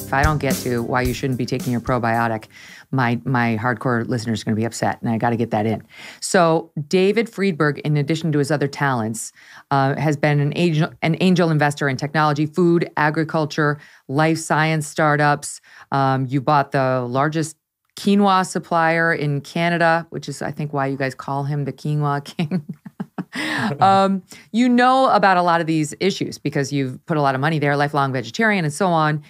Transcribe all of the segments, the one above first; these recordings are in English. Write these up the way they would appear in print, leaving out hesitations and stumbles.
if I don't get to why you shouldn't be taking your probiotic, my hardcore listeners are going to be upset, and I got to get that in. So David Friedberg, in addition to his other talents, has been an angel investor in technology, food, agriculture, life science startups. You bought the largest quinoa supplier in Canada, which is, I think, why you guys call him the Quinoa King. You know about a lot of these issues because you've put a lot of money there, lifelong vegetarian and so on.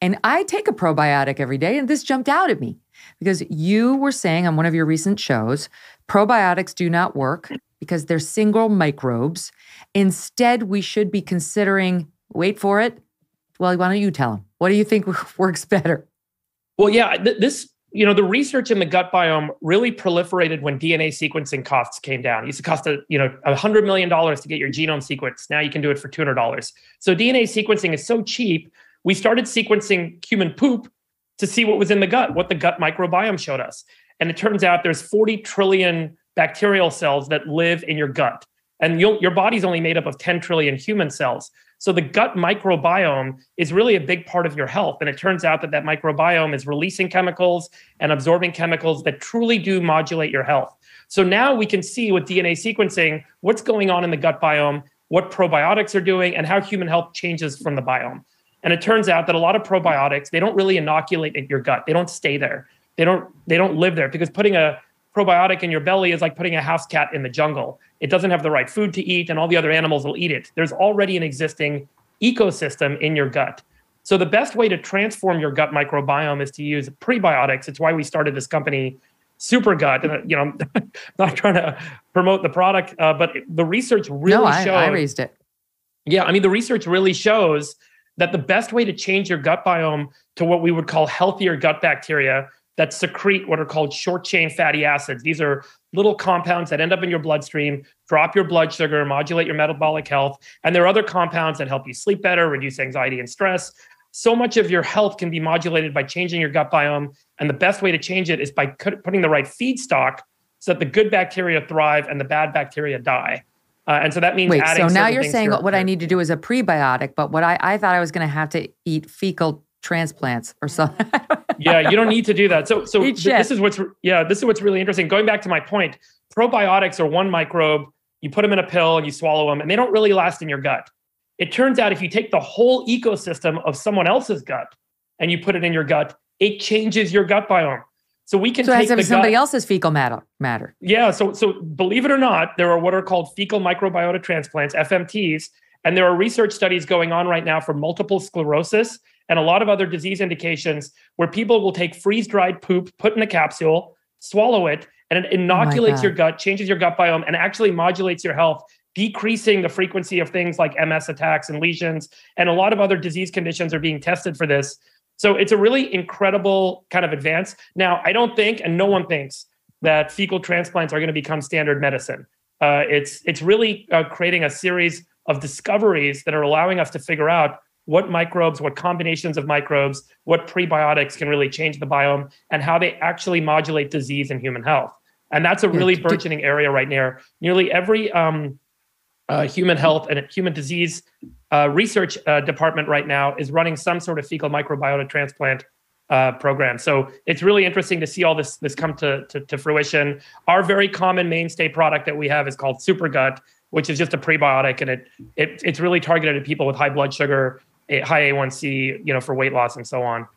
And I take a probiotic every day, and this jumped out at me because you were saying on one of your recent shows, probiotics do not work because they're single microbes. Instead, we should be considering, wait for it. Well, why don't you tell them? What do you think works better? Well, yeah, the research in the gut biome really proliferated when DNA sequencing costs came down. It used to cost $100 million to get your genome sequenced. Now you can do it for $200. So DNA sequencing is so cheap. We started sequencing human poop to see what was in the gut, what the gut microbiome showed us. And it turns out there's 40 trillion bacterial cells that live in your gut. And your body's only made up of 10 trillion human cells. So the gut microbiome is really a big part of your health. And it turns out that microbiome is releasing chemicals and absorbing chemicals that truly do modulate your health. So now we can see with DNA sequencing what's going on in the gut biome, what probiotics are doing, and how human health changes from the biome. And it turns out that a lot of probiotics, they don't really inoculate in your gut. They don't stay there. They don't live there, because putting a probiotic in your belly is like putting a house cat in the jungle. It doesn't have the right food to eat, and all the other animals will eat it. There's already an existing ecosystem in your gut. So the best way to transform your gut microbiome is to use prebiotics. It's why we started this company, Supergut. And I'm not trying to promote the product, but the research really shows. I raised it. Yeah, the research really shows that the best way to change your gut biome to what we would call healthier gut bacteria that secrete what are called short-chain fatty acids. These are little compounds that end up in your bloodstream, drop your blood sugar, modulate your metabolic health. And there are other compounds that help you sleep better, reduce anxiety and stress. So much of your health can be modulated by changing your gut biome. And the best way to change it is by putting the right feedstock so that the good bacteria thrive and the bad bacteria die. And so that means adding. So now you're saying what I need to do is a prebiotic, but what I thought I was going to have to eat fecal transplants or something. Yeah, you don't need to do that. So this is what's really interesting. Going back to my point, probiotics are one microbe. You put them in a pill and you swallow them, and they don't really last in your gut. It turns out if you take the whole ecosystem of someone else's gut and you put it in your gut, it changes your gut biome. So we can take somebody else's fecal matter. Yeah. So believe it or not, there are what are called fecal microbiota transplants, FMTs, and there are research studies going on right now for multiple sclerosis and a lot of other disease indications where people will take freeze-dried poop, put in a capsule, swallow it, and it inoculates your gut, changes your gut biome, and actually modulates your health, decreasing the frequency of things like MS attacks and lesions. And a lot of other disease conditions are being tested for this. So it's a really incredible kind of advance. Now, I don't think, and no one thinks, that fecal transplants are going to become standard medicine. It's really creating a series of discoveries that are allowing us to figure out what microbes, what combinations of microbes, what prebiotics can really change the biome, and how they actually modulate disease and human health. And that's a really burgeoning area right now. Nearly every human health and human disease research department right now is running some sort of fecal microbiota transplant program. So it's really interesting to see all this come to fruition. Our very common mainstay product that we have is called Supergut, which is just a prebiotic, and it's really targeted at people with high blood sugar, high A1C, for weight loss and so on.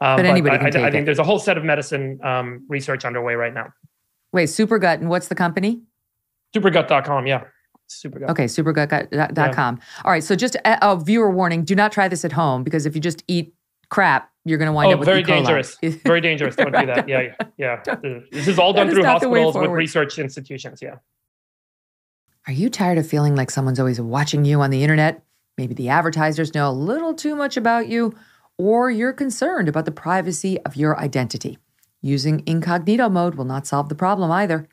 But anybody can take I think there's a whole set of medicine research underway right now. Wait, Supergut, and what's the company? Supergut.com, yeah. Supergut. Okay, supergut.com. Yeah. All right, so just a viewer warning, do not try this at home, because if you just eat crap, you're going to wind up with very E. coli. Dangerous. Very dangerous. Don't do that. Yeah. This is all done through hospitals with research institutions, yeah. Are you tired of feeling like someone's always watching you on the internet? Maybe the advertisers know a little too much about you, or you're concerned about the privacy of your identity. Using incognito mode will not solve the problem either.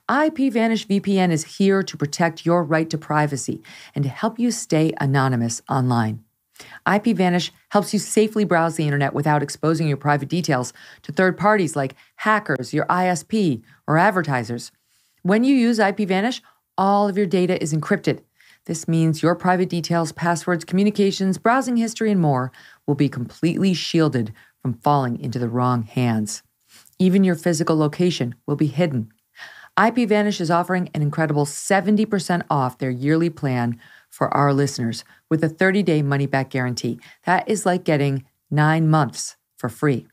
IPVanish VPN is here to protect your right to privacy and to help you stay anonymous online. IPVanish helps you safely browse the internet without exposing your private details to third parties like hackers, your ISP, or advertisers. When you use IPVanish, all of your data is encrypted. This means your private details, passwords, communications, browsing history, and more will be completely shielded from falling into the wrong hands. Even your physical location will be hidden. IPVanish is offering an incredible 70% off their yearly plan for our listeners with a 30-day money-back guarantee. That is like getting 9 months for free.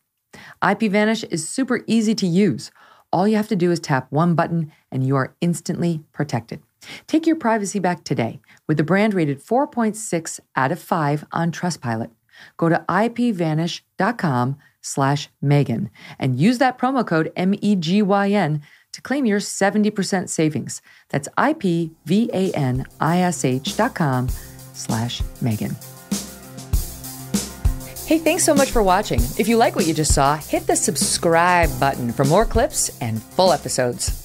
IPVanish is super easy to use. All you have to do is tap one button and you are instantly protected. Take your privacy back today with the brand rated 4.6 out of 5 on Trustpilot. Go to ipvanish.com/Megyn and use that promo code MEGYN to claim your 70% savings. That's ipvanish.com/Megyn. Hey, thanks so much for watching. If you like what you just saw, hit the subscribe button for more clips and full episodes.